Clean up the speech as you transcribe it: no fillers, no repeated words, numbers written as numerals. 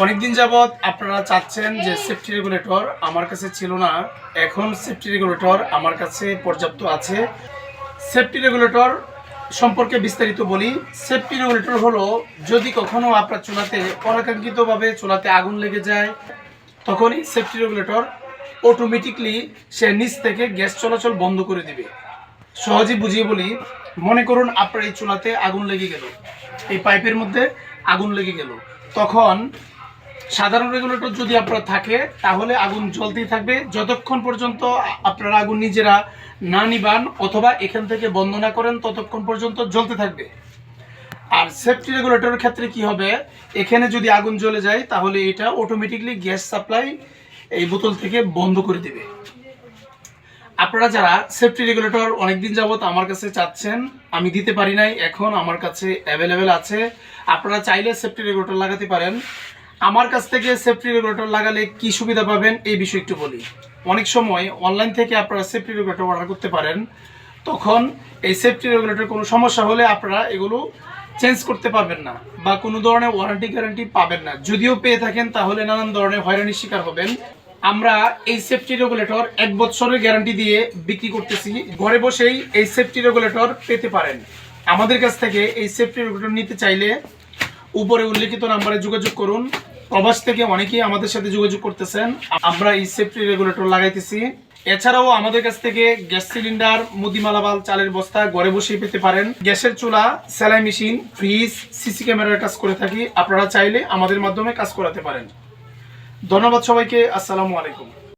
অনেকদিন যাবৎ আপনারা চাচ্ছেন যে সেফটি রেগুলেটর আমার কাছে ছিল না, এখন সেফটি রেগুলেটর আমার কাছে পর্যাপ্ত আছে। সেফটি রেগুলেটর সম্পর্কে বিস্তারিত বলি। সেফটি রেগুলেটর হলো, যদি কখনো আপনার চুলাতে অনাকাঙ্ক্ষিতভাবে চুলাতে আগুন লেগে যায়, তখনই সেফটি রেগুলেটর অটোমেটিকলি সে নিচ থেকে গ্যাস চলাচল বন্ধ করে দিবে। সহজে বুঝিয়ে বলি, মনে করুন আপনার এই চুলাতে আগুন লেগে গেল, এই পাইপের মধ্যে আগুন লেগে গেল, তখন সাধারণ রেগুলেটর যদি আপনার থাকে তাহলে আগুন জ্বলতেই থাকবে যতক্ষণ পর্যন্ত আপনারা আগুন নিজেরা না নিবান অথবা এখান থেকে বন্ধ না করেন, ততক্ষণ পর্যন্ত জ্বলতে থাকবে। আর সেফটি রেগুলেটরের ক্ষেত্রে কি হবে, এখানে যদি আগুন জ্বলে যায় তাহলে এটা অটোমেটিকলি গ্যাস সাপ্লাই এই বোতল থেকে বন্ধ করে দিবে। আপনারা যারা সেফটি রেগুলেটর অনেকদিন যাবত আমার কাছে চাচ্ছেন, আমি দিতে পারি নাই, এখন আমার কাছে অ্যাভেলেবেল আছে। আপনারা চাইলে সেফটি রেগুলেটর লাগাতে পারেন। আমার কাছ থেকে সেফটি রেগুলেটর লাগালে কি সুবিধা পাবেন এই বিষয়ে একটু বলি। অনেক সময় অনলাইন থেকে আপনারা সেফটি রেগুলেটর অর্ডার করতে পারেন, তখন এই সেফটি রেগুলেটর কোনো সমস্যা হলে আপনারা এগুলো চেঞ্জ করতে পারবেন না বা কোনো ধরনের ওয়ারেন্টি গ্যারান্টি পাবেন না। যদিও পেয়ে থাকেন তাহলে নানান ধরনের হয়রানির শিকার হবেন। আমরা এই সেফটি রেগুলেটর 1 বছরের গ্যারান্টি দিয়ে বিক্রি করতেছি। ঘরে বসেই এই সেফটি রেগুলেটর পেতে পারেন। আমাদের কাছ থেকে এই সেফটি রেগুলেটর নিতে চাইলে উপরে উল্লেখিত নাম্বারে যোগাযোগ করুন। প্রবাস থেকে অনেকেই আমাদের সাথে যোগাযোগ করতেছেন, আমরা এই সেফটি রেগুলেটর লাগাইতেছি। এছাড়াও আমাদের কাছ থেকে গ্যাস সিলিন্ডার, মুদিমালামাল, চালের বস্তা ঘরে বসেই পেতে পারেন। গ্যাসের চুলা, সেলাই মেশিন, ফ্রিজ, সিসি ক্যামেরার কাজ করে থাকি। আপনারা চাইলে আমাদের মাধ্যমে কাজ করাতে পারেন। ধন্যবাদ সবাইকে। আসসালামু আলাইকুম।